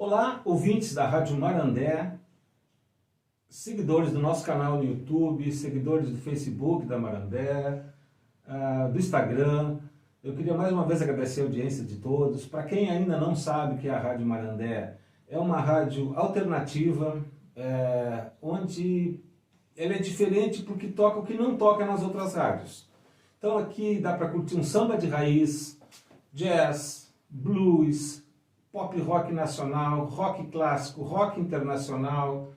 Olá, ouvintes da Rádio Marandé, seguidores do nosso canal no YouTube, seguidores do Facebook da Marandé, do Instagram. Eu queria mais uma vez agradecer a audiência de todos. Para quem ainda não sabe o que é a Rádio Marandé, é uma rádio alternativa, onde ela é diferente porque toca o que não toca nas outras rádios. Então aqui dá para curtir um samba de raiz, jazz, blues, pop rock nacional, rock clássico, rock internacional,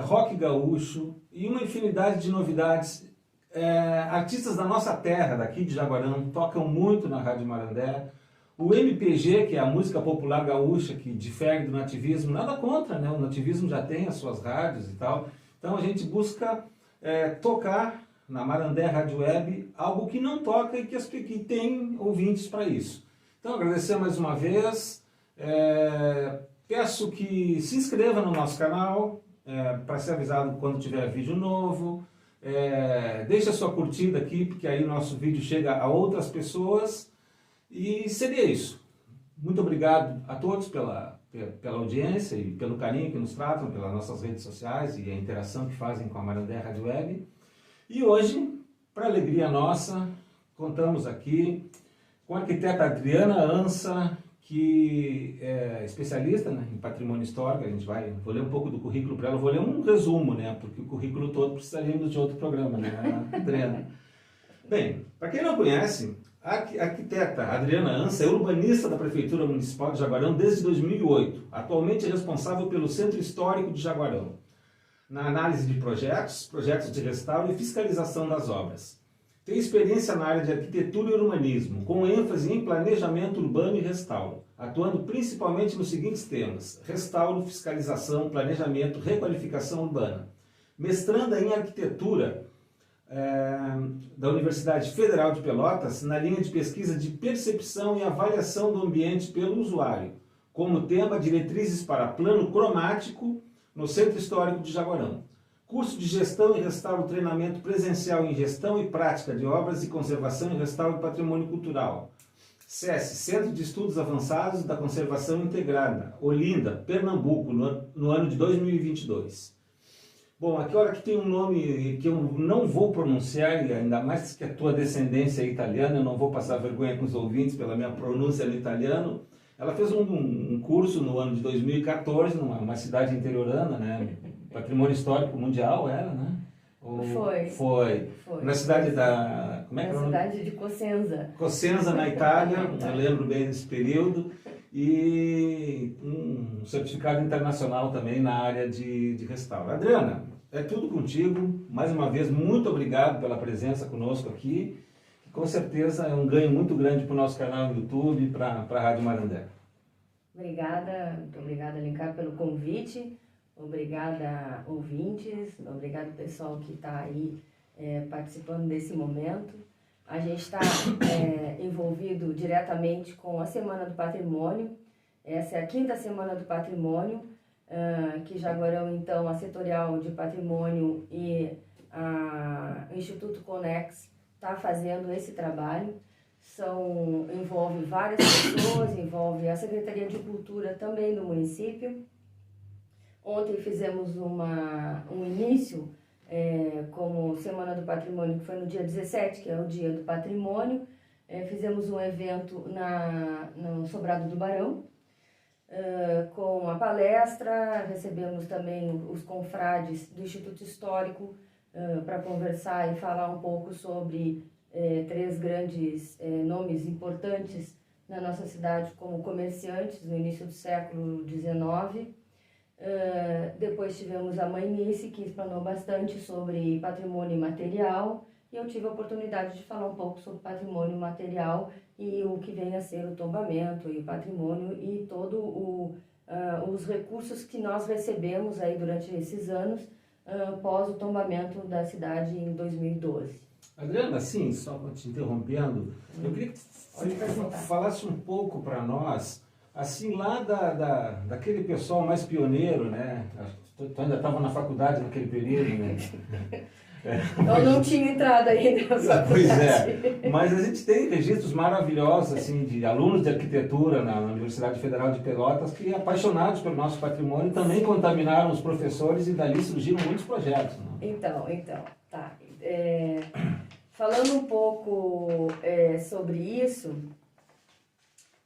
rock gaúcho e uma infinidade de novidades. Artistas da nossa terra, daqui de Jaguarão, tocam muito na Rádio Marandé. O MPG, que é a música popular gaúcha, que difere do nativismo, nada contra, né? O nativismo já tem as suas rádios e tal. Então a gente busca tocar na Marandé Rádio Web algo que não toca e que tem ouvintes para isso. Então agradecer mais uma vez. Peço que se inscreva no nosso canal para ser avisado quando tiver vídeo novo. Deixe a sua curtida aqui, porque aí o nosso vídeo chega a outras pessoas. E seria isso. Muito obrigado a todos pela audiência e pelo carinho que nos tratam, pelas nossas redes sociais e a interação que fazem com a Marandé Rádio Web. E hoje, para alegria nossa, contamos aqui com a arquiteta Adriana Ansa, que é especialista, né, em patrimônio histórico. Vou ler um pouco do currículo para ela, vou ler um resumo, né, porque o currículo todo precisaríamos de outro programa, né, Adriana? Bem, para quem não conhece, a arquiteta Adriana Ansa é urbanista da Prefeitura Municipal de Jaguarão desde 2008, atualmente é responsável pelo Centro Histórico de Jaguarão, na análise de projetos de restauro e fiscalização das obras. Tem experiência na área de arquitetura e urbanismo, com ênfase em planejamento urbano e restauro, atuando principalmente nos seguintes temas: restauro, fiscalização, planejamento, requalificação urbana. Mestranda em arquitetura da Universidade Federal de Pelotas, na linha de pesquisa de percepção e avaliação do ambiente pelo usuário, como tema diretrizes para plano cromático no Centro Histórico de Jaguarão. Curso de Gestão e Restauro, treinamento presencial em Gestão e Prática de Obras e Conservação e Restauro do Patrimônio Cultural. SESC, Centro de Estudos Avançados da Conservação Integrada, Olinda, Pernambuco, no ano de 2022. Bom, aqui olha que tem um nome que eu não vou pronunciar, e ainda mais que a tua descendência é italiana, eu não vou passar vergonha com os ouvintes pela minha pronúncia no italiano. Ela fez um curso no ano de 2014, numa cidade interiorana, né? Patrimônio Histórico Mundial era, né? Foi. Na cidade da... Como é que é o nome? Na cidade de Cosenza. Cosenza, na Itália, eu lembro bem desse período. E um certificado internacional também na área de restauro. Adriana, é tudo contigo. Mais uma vez, muito obrigado pela presença conosco aqui. Com certeza é um ganho muito grande para o nosso canal no YouTube e para a Rádio Marandé. Muito obrigada, Alencar, pelo convite. Obrigada, ouvintes. Obrigado, pessoal que está aí participando desse momento. A gente está envolvido diretamente com a Semana do Patrimônio. Essa é a 5ª Semana do Patrimônio, que Jaguarão, então, a Setorial de Patrimônio e o Instituto Conex está fazendo esse trabalho. Envolve várias pessoas, envolve a Secretaria de Cultura também do município. Ontem fizemos um início como Semana do Patrimônio, que foi no dia 17, que é o Dia do Patrimônio. Fizemos um evento no Sobrado do Barão, com a palestra. Recebemos também os confrades do Instituto Histórico para conversar e falar um pouco sobre 3 grandes nomes importantes na nossa cidade como comerciantes no início do século XIX. Depois tivemos a Mãe Nice, que explanou bastante sobre patrimônio imaterial, e eu tive a oportunidade de falar um pouco sobre patrimônio material e o que vem a ser o tombamento e o patrimônio e todos os recursos que nós recebemos aí durante esses anos pós o tombamento da cidade em 2012. Adriana, assim, só te interrompendo, eu queria que você falasse um pouco para nós, assim, lá daquele pessoal mais pioneiro, né? Tu ainda estava na faculdade naquele período, né? Eu não tinha entrado ainda na faculdade. Pois é, mas a gente tem registros maravilhosos assim, de alunos de arquitetura na Universidade Federal de Pelotas que, apaixonados pelo nosso patrimônio, também contaminaram os professores e dali surgiram muitos projetos. Né? Então, tá. Falando um pouco sobre isso,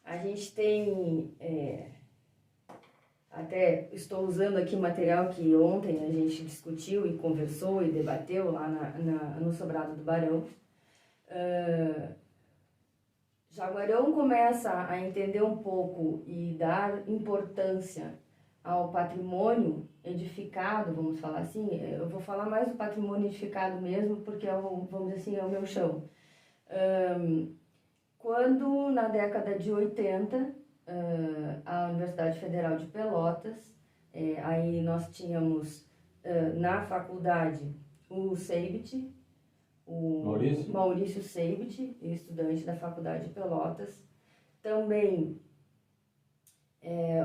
a gente tem... até estou usando aqui material que ontem a gente discutiu e conversou e debateu lá no Sobrado do Barão. Jaguarão começa a entender um pouco e dar importância ao patrimônio edificado, vamos falar assim. Eu vou falar mais do patrimônio edificado mesmo, porque vamos dizer assim, é o meu chão. Quando na década de 80, a Universidade Federal de Pelotas, aí nós tínhamos na faculdade o Seibit, o Maurício Seibit, estudante da Faculdade de Pelotas, também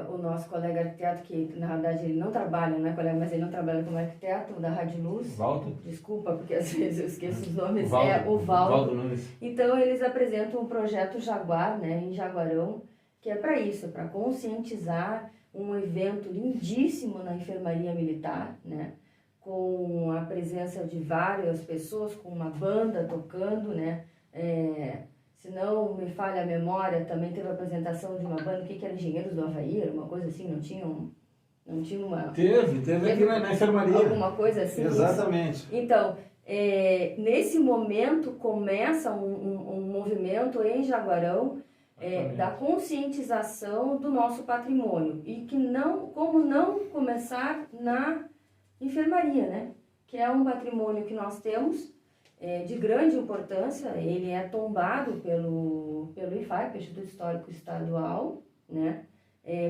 o nosso colega arquiteto, que na verdade ele não trabalha, não é colega, mas ele não trabalha como arquiteto, da Rádio Luz. Valdo? Desculpa, porque às vezes eu esqueço os nomes, Valdo, o Valdo. Nunes. Então eles apresentam um projeto Jaguar, né, em Jaguarão, que é para isso, para conscientizar um evento lindíssimo na enfermaria militar, né, com a presença de várias pessoas, com uma banda tocando, né, se não me falha a memória, também teve a apresentação de uma banda, o que era Engenheiros do Havaí, era uma coisa assim, não tinha uma... Teve aqui na enfermaria. Alguma coisa assim. Exatamente. Isso. Então, nesse momento começa um movimento em Jaguarão, da conscientização do nosso patrimônio. E que como não começar na enfermaria, né? Que é um patrimônio que nós temos, de grande importância. Ele é tombado pelo IFAI, pelo Instituto Histórico Estadual, né?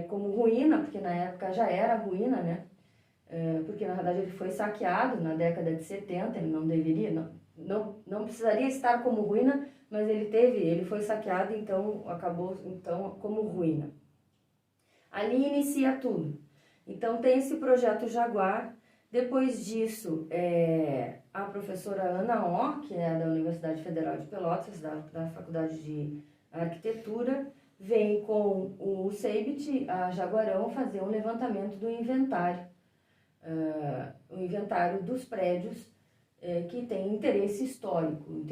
Como ruína, porque na época já era ruína, né? Porque na verdade ele foi saqueado na década de 70, ele não deveria, não precisaria estar como ruína, mas ele foi saqueado, então acabou como ruína. Ali inicia tudo. Então tem esse projeto Jaguar. Depois disso, a professora Ana O, que é da Universidade Federal de Pelotas, da Faculdade de Arquitetura, vem com o Seibit a Jaguarão fazer um levantamento do inventário. O inventário dos prédios que tem interesse histórico,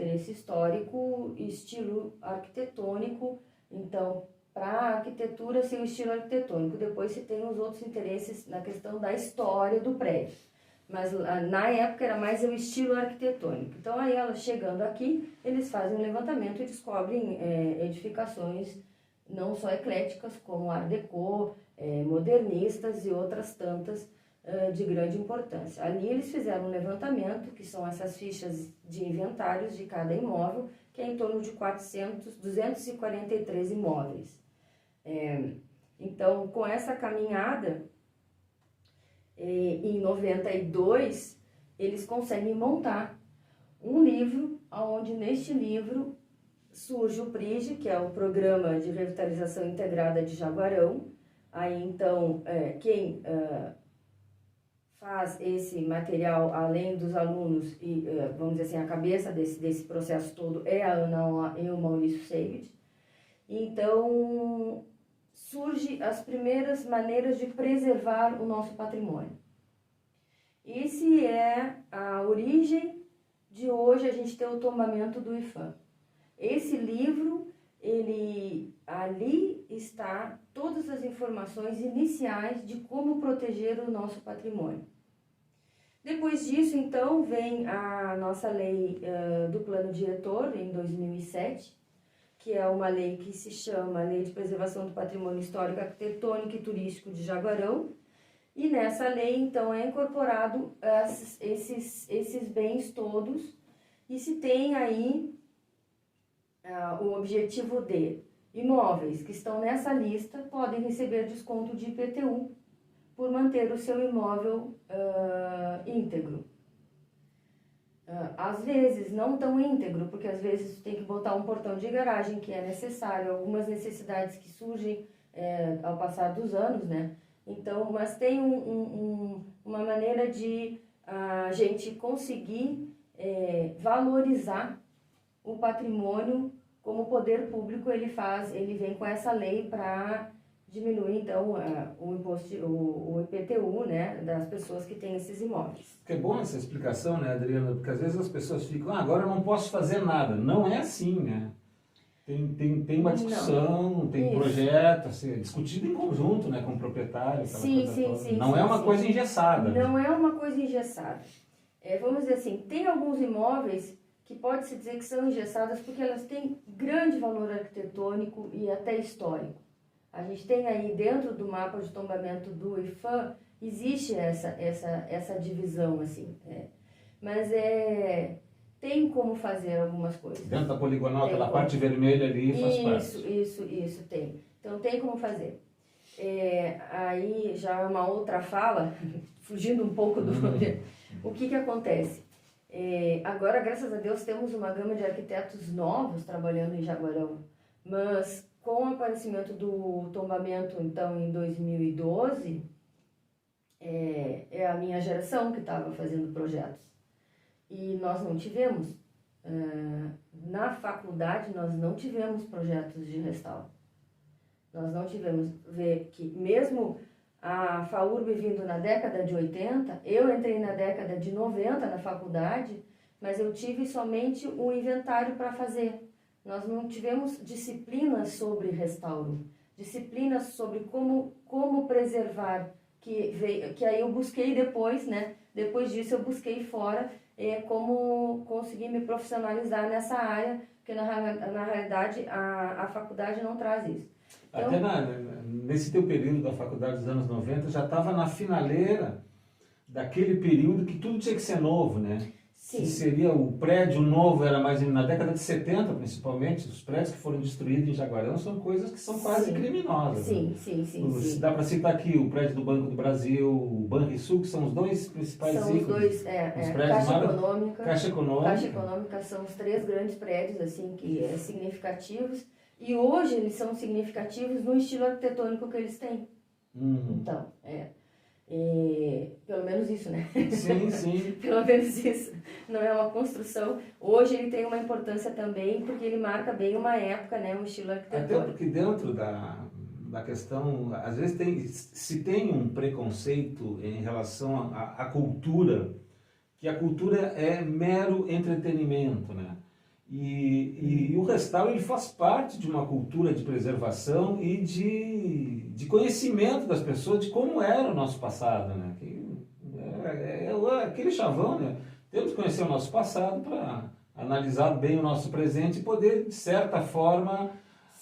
estilo arquitetônico. Então, para a arquitetura ser o estilo arquitetônico, depois se tem os outros interesses na questão da história do prédio. Mas na época era mais o estilo arquitetônico. Então, aí ela chegando aqui, eles fazem um levantamento e descobrem edificações não só ecléticas, como Art Deco, modernistas e outras tantas de grande importância. Ali eles fizeram um levantamento, que são essas fichas de inventários de cada imóvel, que é em torno de 243 imóveis. Então, com essa caminhada, em 92, eles conseguem montar um livro, onde neste livro surge o PRIGE, que é o Programa de Revitalização Integrada de Jaguarão. Aí, então, quem faz esse material, além dos alunos, e vamos dizer assim, a cabeça desse processo todo é a Ana O e o Maurício Seibit. Então, surge as primeiras maneiras de preservar o nosso patrimônio. Esse é a origem de hoje a gente ter o tombamento do IFAM. Esse livro, ali está todas as informações iniciais de como proteger o nosso patrimônio. Depois disso, então, vem a nossa lei do plano diretor, em 2007, que é uma lei que se chama Lei de Preservação do Patrimônio Histórico, Arquitetônico e Turístico de Jaguarão. E nessa lei, então, é incorporado esses bens todos, e se tem aí o objetivo de imóveis que estão nessa lista podem receber desconto de IPTU por manter o seu imóvel íntegro. Às vezes não tão íntegro, porque às vezes tem que botar um portão de garagem, que é necessário, algumas necessidades que surgem ao passar dos anos, né? Então, mas tem uma maneira de a gente conseguir valorizar o patrimônio como o poder público ele vem com essa lei para diminuir então o imposto, o IPTU, né, das pessoas que têm esses imóveis. Que é bom essa explicação, né, Adriana? Porque às vezes as pessoas ficam, agora eu não posso fazer nada. Não é assim, né? Tem uma discussão, tem projeto a ser discutido em conjunto, né, com o proprietário. Sim. Não é uma coisa engessada. Não é uma coisa engessada. Vamos dizer assim, tem alguns imóveis que pode-se dizer que são engessadas porque elas têm grande valor arquitetônico e até histórico. A gente tem aí dentro do mapa de tombamento do IPHAN, existe essa divisão, assim. Mas tem como fazer algumas coisas. Dentro da poligonal, aquela parte vermelha ali faz parte. Isso, tem. Então tem como fazer. Aí já é uma outra fala, fugindo um pouco do... O que acontece? Agora, graças a Deus, temos uma gama de arquitetos novos trabalhando em Jaguarão, mas com o aparecimento do tombamento, então, em 2012, é a minha geração que estava fazendo projetos. E nós não tivemos, na faculdade, nós não tivemos projetos de restauro. Nós não tivemos, ver que mesmo a FAURB vindo na década de 80, eu entrei na década de 90 na faculdade, mas eu tive somente um inventário para fazer. Nós não tivemos disciplinas sobre restauro, disciplinas sobre como preservar, que aí eu busquei depois, né? Depois disso eu busquei fora como conseguir me profissionalizar nessa área, porque na realidade a faculdade não traz isso. Então, até nesse teu período da faculdade dos anos 90, já estava na finaleira daquele período que tudo tinha que ser novo, né? Sim. Que seria o prédio novo, era mais na década de 70, principalmente, os prédios que foram destruídos em Jaguarão são coisas que são quase criminosas. Sim, né? sim. Dá para citar aqui o prédio do Banco do Brasil, o Banrisul, que são os dois principais ícones. São os dois, Caixa Econômica. Caixa Econômica são os 3 grandes prédios, assim, que significativos. E hoje eles são significativos no estilo arquitetônico que eles têm. Então, pelo menos isso, né? Sim. Pelo menos isso. Não é uma construção. Hoje ele tem uma importância também, porque ele marca bem uma época, né? Um estilo arquitetônico. Até porque dentro da questão, às vezes se tem um preconceito em relação à cultura, que a cultura é mero entretenimento, né? E o restauro ele faz parte de uma cultura de preservação e de conhecimento das pessoas de como era o nosso passado, né? Aquele chavão, né? Temos que conhecer o nosso passado para analisar bem o nosso presente e poder, de certa forma,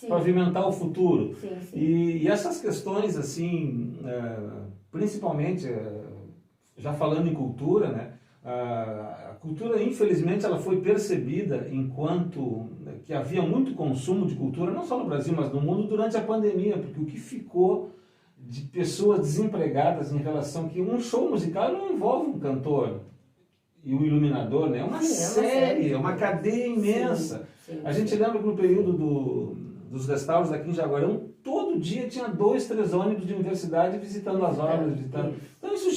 pavimentar o futuro. Sim. E essas questões, assim, principalmente, já falando em cultura, né? A cultura, infelizmente, ela foi percebida enquanto que havia muito consumo de cultura, não só no Brasil, mas no mundo, durante a pandemia, porque o que ficou de pessoas desempregadas em relação que um show musical não envolve um cantor e um iluminador, né? É uma série, é uma cadeia imensa. Sim. A gente lembra que no período dos restauros aqui em Jaguarão, todo dia tinha 2, 3 ônibus de universidade visitando as obras. Então isso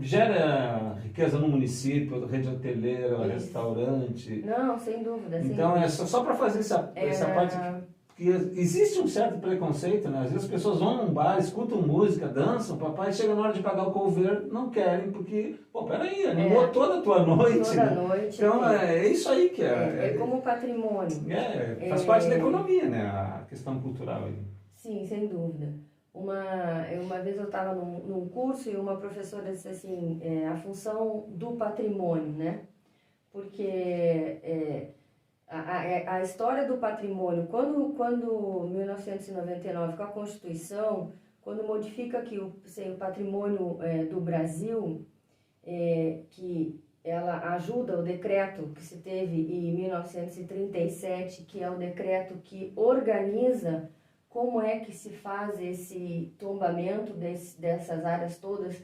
gera riqueza no município, rede hoteleira, restaurante. Não, sem dúvida. Então é só para fazer essa parte que existe um certo preconceito, né? Às vezes as pessoas vão num bar, escutam música, dançam, papai chega na hora de pagar o cover, não querem, porque, peraí, animou toda a tua noite. Toda noite. Então é isso aí que é como patrimônio. Faz parte da economia, né? A questão cultural aí. Sim, sem dúvida. Uma vez eu estava num curso e uma professora disse assim, a função do patrimônio, né? Porque a história do patrimônio, quando 1999, com a Constituição, quando modifica aqui o patrimônio do Brasil, que ela ajuda o decreto que se teve em 1937, que é o decreto que organiza como é que se faz esse tombamento dessas áreas todas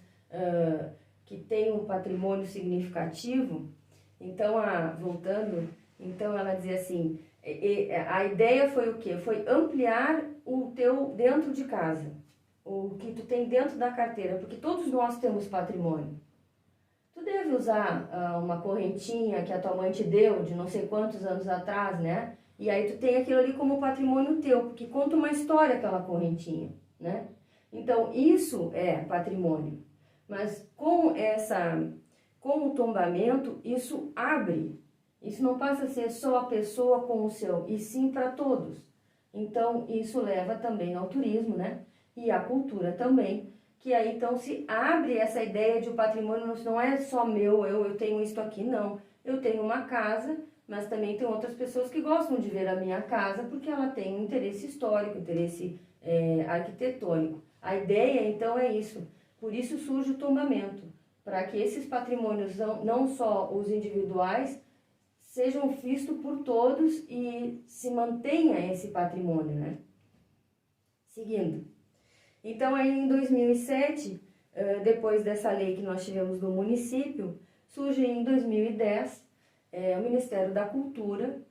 que tem um patrimônio significativo. Então, voltando, então ela dizia assim, a ideia foi o quê? Foi ampliar o teu dentro de casa, o que tu tem dentro da carteira, porque todos nós temos patrimônio. tu deve usar uma correntinha que a tua mãe te deu de não sei quantos anos atrás, né? E aí tu tem aquilo ali como patrimônio teu, porque conta uma história aquela correntinha, né? Então, isso é patrimônio. Mas com o tombamento, isso abre. Isso não passa a ser só a pessoa com o seu, e sim para todos. Então, isso leva também ao turismo, né? E à cultura também. Que aí, então, se abre essa ideia de o patrimônio não é só meu, eu tenho isso aqui, não. Eu tenho uma casa, mas também tem outras pessoas que gostam de ver a minha casa porque ela tem um interesse histórico, interesse arquitetônico. A ideia, então, é isso. Por isso surge o tombamento, para que esses patrimônios, não só os individuais, sejam vistos por todos e se mantenha esse patrimônio, né? Seguindo. Então, aí em 2007, depois dessa lei que nós tivemos no município, surge em 2010 o Ministério da Cultura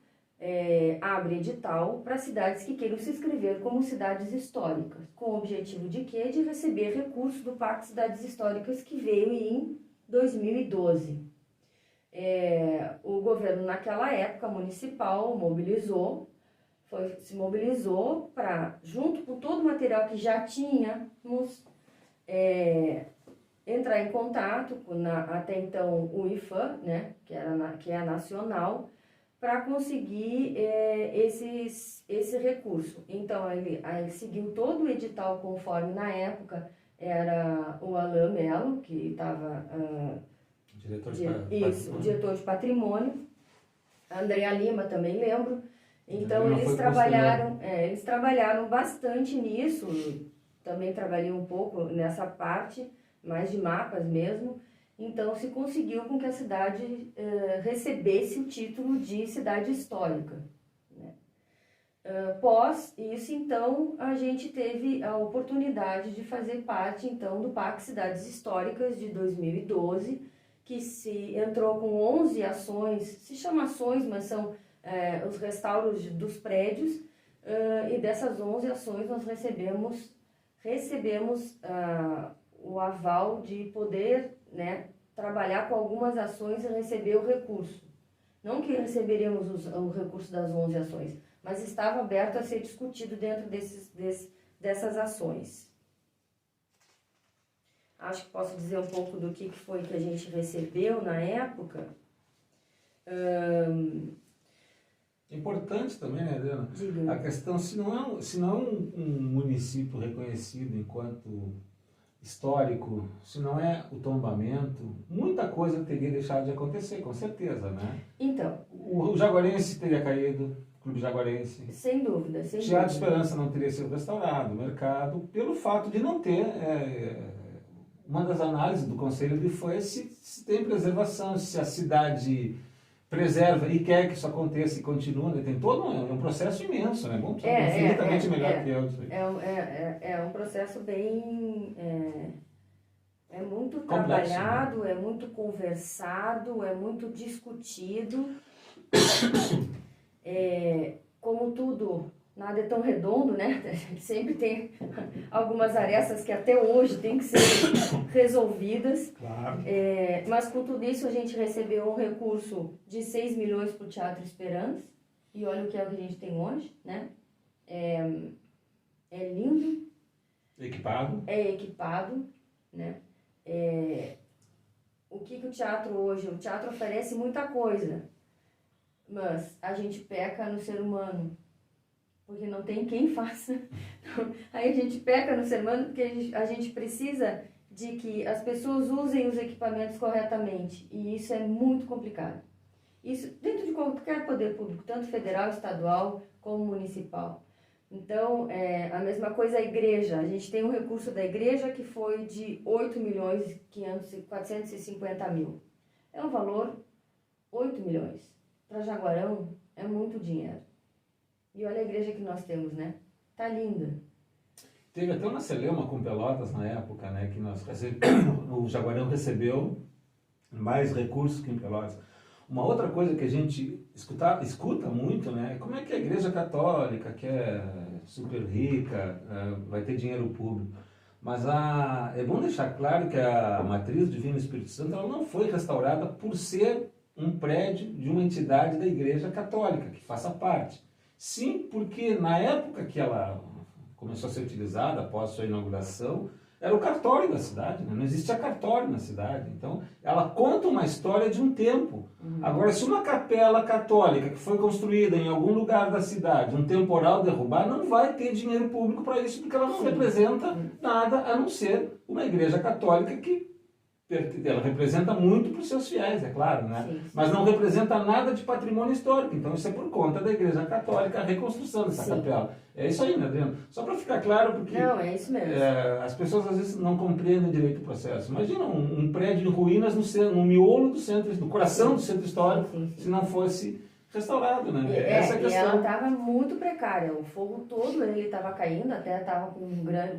abre edital para cidades que queiram se inscrever como cidades históricas, com o objetivo de quê? De receber recursos do Pacto Cidades Históricas que veio em 2012. O governo naquela época municipal se mobilizou para, junto com todo o material que já tínhamos, entrar em contato com até então o IFAM, né, que é a nacional, para conseguir esse recurso. Então, ele seguiu todo o edital conforme na época era o Alain Mello, que estava diretor de patrimônio, a Andrea Lima também lembro. Então, eles trabalharam bastante nisso, também trabalhei um pouco nessa parte, mais de mapas mesmo. Então, se conseguiu com que a cidade recebesse o título de cidade histórica, né? Pós isso, então, a gente teve a oportunidade de fazer parte, então, do Pacto Cidades Históricas de 2012, que se entrou com 11 ações, se chama ações, mas são os restauros dos prédios, e dessas 11 ações nós recebemos o aval de poder, né, trabalhar com algumas ações e receber o recurso. Não que receberíamos o recurso das 11 ações, mas estava aberto a ser discutido dentro dessas ações. Acho que posso dizer um pouco do que foi que a gente recebeu na época. Importante também, né, Adriana? Diga. A questão, se não é um município reconhecido enquanto histórico, se não é o tombamento, muita coisa teria deixado de acontecer, com certeza, né? Então... O Jaguarense teria caído, o Clube Jaguarense. Sem dúvida, sem dúvida. Teatro Esperança não teria sido restaurado, o mercado, pelo fato de não ter... uma das análises do Conselho foi se tem preservação, se a cidade preserva e quer que isso aconteça e continue. Tem todo um processo imenso, né? Bom, infinitamente melhor que eu. É um processo bem... É muito complexo, trabalhado, né? É muito conversado, é muito discutido. Como tudo, nada é tão redondo, né? Sempre tem algumas arestas que até hoje têm que ser resolvidas. Claro. Mas com tudo isso a gente recebeu um recurso de 6 milhões para o Teatro Esperança. E olha o que é o que a gente tem hoje, né? É lindo. Equipado. É equipado, né? O que o teatro hoje... O teatro oferece muita coisa, mas a gente peca no ser humano, porque não tem quem faça. Aí a gente peca no ser humano porque a gente precisa de que as pessoas usem os equipamentos corretamente, e isso é muito complicado. Isso dentro de qualquer poder público, tanto federal, estadual, como municipal. Então, a mesma coisa a igreja. A gente tem um recurso da igreja que foi de 8.450.000. É um valor 8 milhões. Para Jaguarão é muito dinheiro. E olha a igreja que nós temos, né? Tá linda. Teve até uma celeuma com Pelotas na época, né? Que o Jaguarão recebeu mais recursos que em Pelotas. Uma outra coisa que a gente escuta muito, né? É como é que a igreja católica, que é super rica, vai ter dinheiro público. Mas é bom deixar claro que a Matriz Divino Espírito Santo ela não foi restaurada por ser um prédio de uma entidade da Igreja Católica, que faça parte. Sim, porque na época que ela começou a ser utilizada, após sua inauguração, era o cartório da cidade, né? Não existia cartório na cidade. Então, ela conta uma história de um tempo. Agora, se uma capela católica que foi construída em algum lugar da cidade, um temporal derrubar, não vai ter dinheiro público para isso, porque ela não representa nada a não ser uma igreja católica que ela representa muito para os seus fiéis, é claro, né? Sim, sim. Mas não representa nada de patrimônio histórico. Então isso é por conta da Igreja Católica, a reconstrução dessa capela. É isso aí, né, Adriano? Só para ficar claro, porque não, é isso mesmo. As pessoas às vezes não compreendem direito o processo. Imagina um prédio em ruínas no miolo do centro, no coração do centro histórico, se não fosse restaurado, né? Essa é a questão. E ela estava muito precária, o fogo todo ele estava caindo, até estava com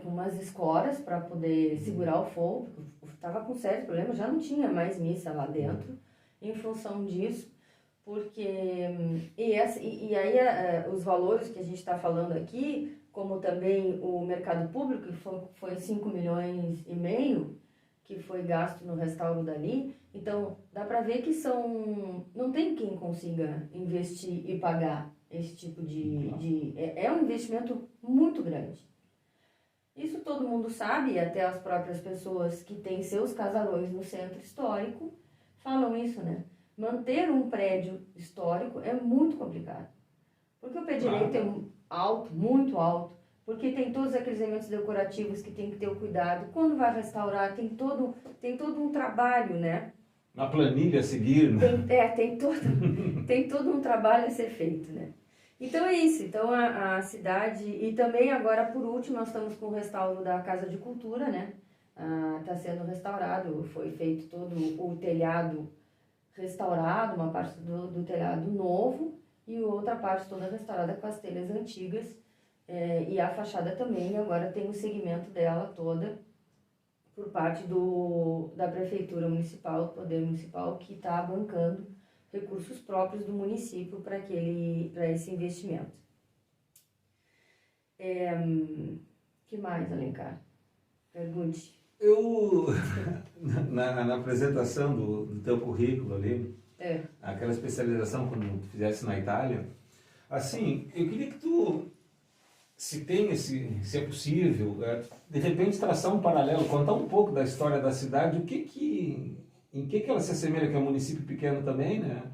umas escoras para poder segurar o fogo, estava com sérios problemas, já não tinha mais missa lá dentro, em função disso, porque e aí os valores que a gente está falando aqui, como também o mercado público, que foi 5,5 milhões, que foi gasto no restauro dali. Então, dá para ver que não tem quem consiga investir e pagar esse tipo é um investimento muito grande. Isso todo mundo sabe, e até as próprias pessoas que têm seus casarões no centro histórico falam isso, né? Manter um prédio histórico é muito complicado. Porque o pé direito é alto, muito alto. Porque tem todos aqueles elementos decorativos que tem que ter o cuidado. Quando vai restaurar, tem todo um trabalho, né? Na planilha a seguir, né? Tem todo um trabalho a ser feito, né? Então é isso. Então a cidade... E também agora, por último, nós estamos com o restauro da Casa de Cultura, né? Está sendo restaurado, foi feito todo o telhado restaurado, uma parte do telhado novo e outra parte toda restaurada com as telhas antigas. E a fachada também, agora tem o segmento dela toda por parte da Prefeitura Municipal, do Poder Municipal, que está bancando recursos próprios do município para esse investimento. Que mais, Alencar? Pergunte. Na apresentação do teu currículo ali, aquela especialização quando tu fizesse na Itália, assim, eu queria que tu... se é possível, de repente traçar um paralelo, contar um pouco da história da cidade, em que ela se assemelha, que é um município pequeno também, né?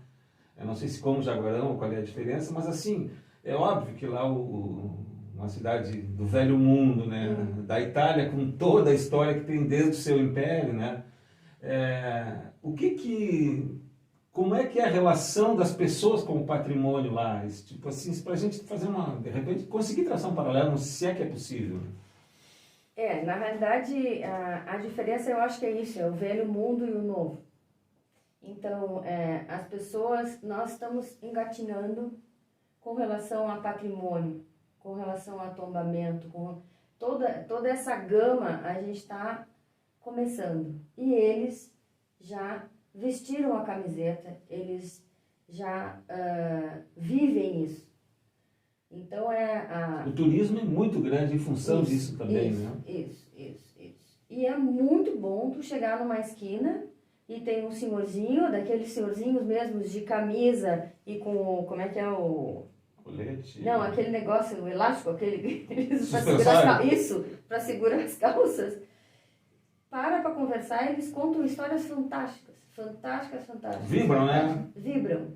Eu não sei se como Jaguarão, qual é a diferença, mas assim, é óbvio que lá uma cidade do velho mundo, né? Da Itália, com toda a história que tem desde o seu império, né? Como é que é a relação das pessoas com o patrimônio lá? Tipo assim, para a gente fazer de repente, conseguir traçar um paralelo, se é que é possível. Na realidade, a diferença eu acho que é isso, é o velho mundo e o novo. Então, as pessoas, nós estamos engatinhando com relação a patrimônio, com relação a tombamento, com toda essa gama a gente está começando. E eles já vestiram a camiseta, eles já vivem isso. Então o turismo é muito grande em função disso também, né? Isso. E é muito bom tu chegar numa esquina e tem um senhorzinho, daqueles senhorzinhos mesmo de camisa e com, como é que é o... colete? Não, aquele negócio, o elástico, aquele para segurar as calças. Para conversar, eles contam histórias fantásticas. Vibram, né? Vibram.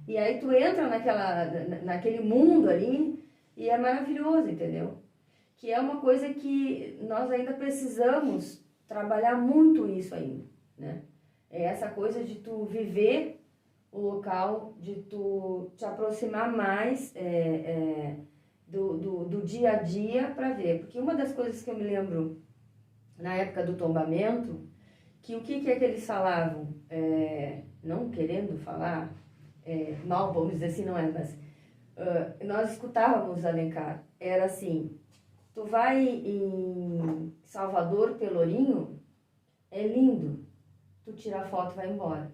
E aí tu entra naquele mundo ali e é maravilhoso, entendeu? Que é uma coisa que nós ainda precisamos trabalhar muito isso ainda, né? É essa coisa de tu viver o local, de tu te aproximar mais do dia a dia para ver. Porque uma das coisas que eu me lembro na época do tombamento, que o que é que eles falavam, não querendo falar mal, vamos dizer assim, não é, mas nós escutávamos, Alencar, era assim, tu vai em Salvador, Pelourinho, é lindo, tu tira a foto e vai embora.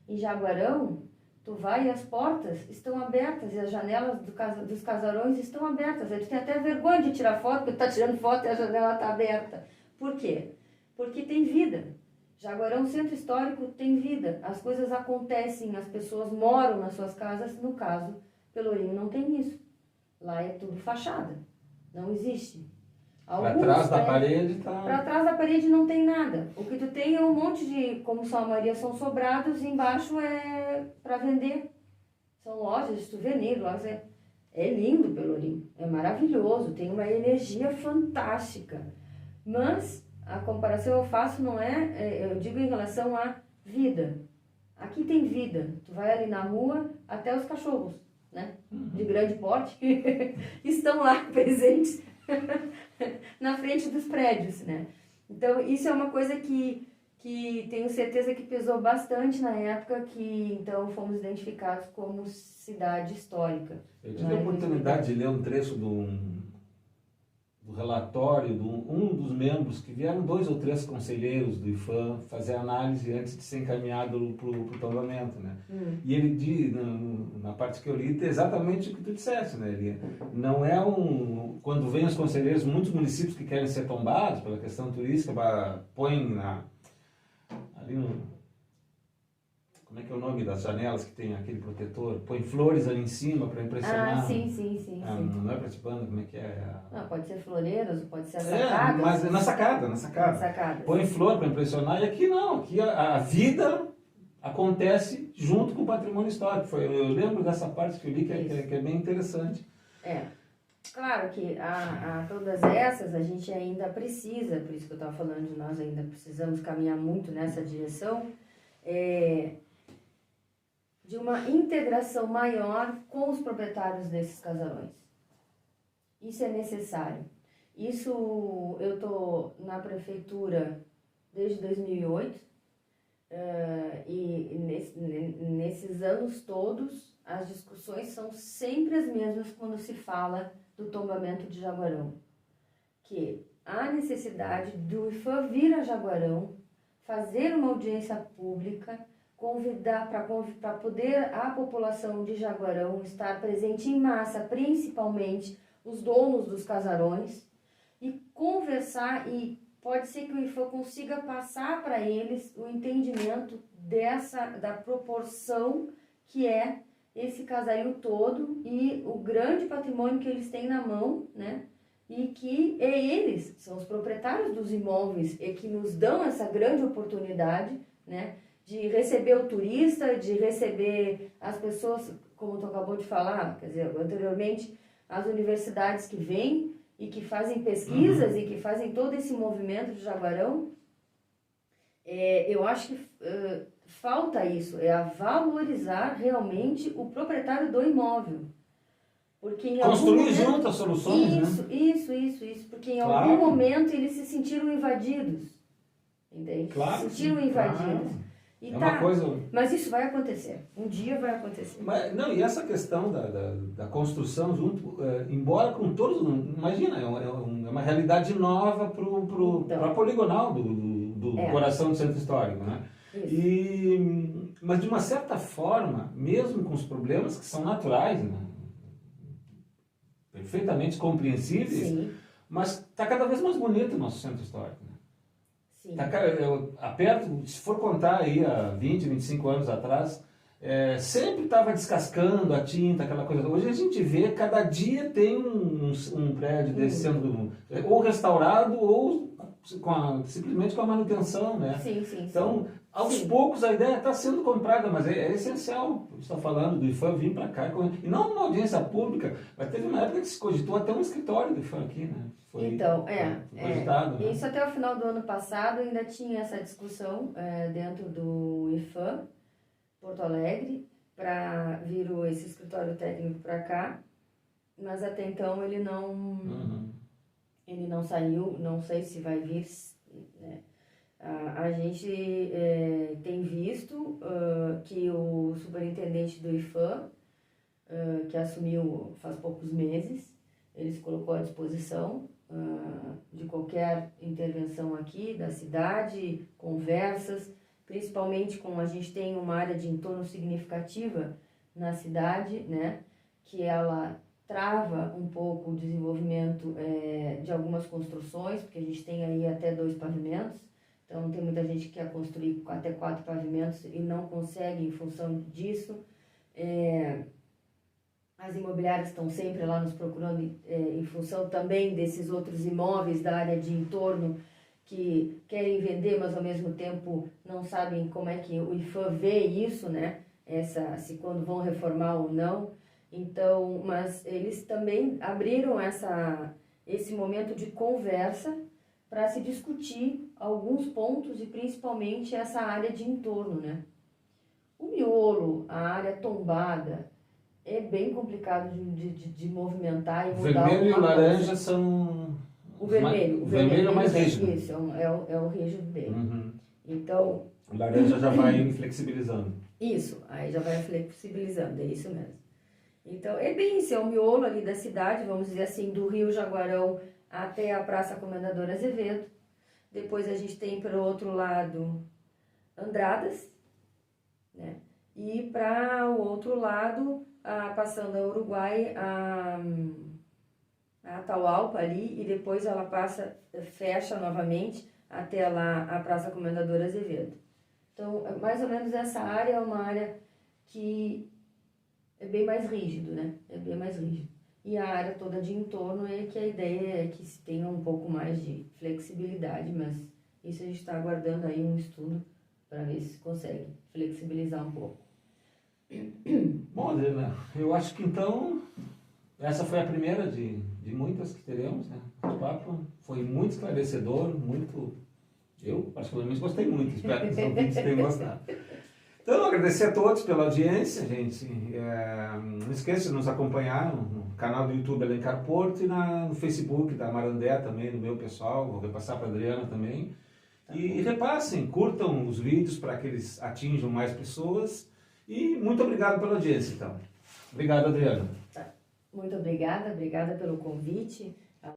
Em Jaguarão, tu vai e as portas estão abertas e as janelas dos casarões estão abertas, aí tu tem até vergonha de tirar foto, porque tu tá tirando foto e a janela tá aberta. Por quê? Porque tem vida. Jaguarão Centro Histórico tem vida. As coisas acontecem, as pessoas moram nas suas casas. No caso, Pelourinho não tem isso. Lá é tudo fachada. Não existe. Para trás da parede tá... Para trás da parede não tem nada. O que tu tem é um monte de, como são a maioria são sobrados, e embaixo é para vender. São lojas de souvenir, lojas... É lindo Pelourinho, é maravilhoso, tem uma energia fantástica. Mas a comparação eu faço não eu digo em relação à vida. Aqui tem vida. Tu vai ali na rua, até os cachorros, né? De grande porte, estão lá presentes na frente dos prédios, né? Então, isso é uma coisa que tenho certeza que pesou bastante na época que, então, fomos identificados como cidade histórica. Eu tive a oportunidade de ler um trecho do relatório de um dos membros, que vieram 2 ou 3 conselheiros do IPHAN fazer análise antes de ser encaminhado para o tombamento, né? E ele diz, na parte que eu li, exatamente o que tu disseste, né? Ele não é quando vem os conselheiros, muitos municípios que querem ser tombados pela questão turística, põem ali no... Como é que é o nome das janelas que tem aquele protetor? Põe flores ali em cima para impressionar. Ah, sim. Não é pratibanda, como é que é? Não, pode ser floreiras, pode ser sacadas. Mas na sacada. Põe flor para impressionar, e aqui não, aqui a vida acontece junto com o patrimônio histórico. Eu lembro dessa parte que eu li que é bem interessante. Claro que a todas essas a gente ainda precisa, por isso que eu estava falando, nós ainda precisamos caminhar muito nessa direção, de uma integração maior com os proprietários desses casarões. Isso é necessário. Isso, eu estou na prefeitura desde 2008, e nesses anos todos, as discussões são sempre as mesmas quando se fala do tombamento de Jaguarão. Que há necessidade do IPHAN vir a Jaguarão, fazer uma audiência pública, convidar para poder a população de Jaguarão estar presente em massa, principalmente os donos dos casarões, e conversar, e pode ser que o IPHAN consiga passar para eles o entendimento da proporção que é esse casario todo e o grande patrimônio que eles têm na mão, né? E que eles são os proprietários dos imóveis e que nos dão essa grande oportunidade, né? De receber o turista, de receber as pessoas, como tu acabou de falar, quer dizer, anteriormente, as universidades que vêm e que fazem pesquisas e que fazem todo esse movimento de Jaguarão. Eu acho que falta isso, a valorizar realmente o proprietário do imóvel. Porque em construir momento, junto as soluções, isso, porque em algum momento eles se sentiram invadidos, entende? Claro, se sentiram invadidos. Claro. E uma coisa... Mas isso vai acontecer, um dia vai acontecer. E essa questão da construção junto, embora com todos, imagina, é uma realidade nova para a poligonal do coração do centro histórico, né? Mas de uma certa forma, mesmo com os problemas que são naturais, né? Perfeitamente compreensíveis, sim, mas está cada vez mais bonito o nosso centro histórico. Né? Sim. Se for contar aí há 20, 25 anos atrás, sempre estava descascando a tinta, aquela coisa. Hoje a gente vê, cada dia tem um prédio desse sendo ou restaurado ou simplesmente com a manutenção, né? Sim, sim. Então, aos poucos a ideia está sendo comprada, mas é essencial. Você está falando do IPHAN vir para cá, e não uma audiência pública, mas teve uma época que se cogitou até um escritório do IPHAN aqui, né? Foi cogitado, né? Isso até o final do ano passado ainda tinha essa discussão dentro do IPHAN, Porto Alegre, para vir esse escritório técnico para cá, mas até então ele não saiu, não sei se vai vir, né? A gente tem visto que o superintendente do IPHAN, que assumiu faz poucos meses, ele se colocou à disposição de qualquer intervenção aqui da cidade, conversas, principalmente a gente tem uma área de entorno significativa na cidade, né, que ela trava um pouco o desenvolvimento de algumas construções, porque a gente tem aí até 2 pavimentos, então tem muita gente que quer construir até 4 pavimentos e não consegue em função disso. As imobiliárias estão sempre lá nos procurando em função também desses outros imóveis da área de entorno que querem vender, mas ao mesmo tempo não sabem como é que o IFAM vê isso, né? Se quando vão reformar ou não. Então, mas eles também abriram esse momento de conversa para se discutir alguns pontos e principalmente essa área de entorno, né? O miolo, a área tombada, é bem complicado de movimentar e mudar. O vermelho e o laranja são... O vermelho. O vermelho é o mais rígido. Isso, é o rígido dele. Uhum. Então... O laranja já vai flexibilizando. Isso, aí já vai flexibilizando, é isso mesmo. Então, é bem isso, é o miolo ali da cidade, vamos dizer assim, do Rio Jaguarão até a Praça Comendador Azevedo. Depois a gente tem para o outro lado Andradas, né? E para o outro lado, passando a Uruguai, a Atahualpa ali, e depois ela fecha novamente até lá a Praça Comendador Azevedo. Então, mais ou menos essa área é uma área que é bem mais rígido, né? É bem mais rígido. E a área toda de entorno é que a ideia é que se tenha um pouco mais de flexibilidade, mas isso a gente está aguardando aí um estudo para ver se consegue flexibilizar um pouco. Bom, Adriana, eu acho que então essa foi a primeira de muitas que teremos, né? O papo foi muito esclarecedor, eu particularmente gostei muito, espero que os ouvintes tenham gostado. Então, agradecer a todos pela audiência, gente. Não esqueça de nos acompanhar no canal do YouTube Alencar Porto e no Facebook da Marandé também, no meu pessoal, vou repassar para a Adriana também. E repassem, curtam os vídeos para que eles atinjam mais pessoas. E muito obrigado pela audiência, então. Obrigado, Adriana. Muito obrigada pelo convite.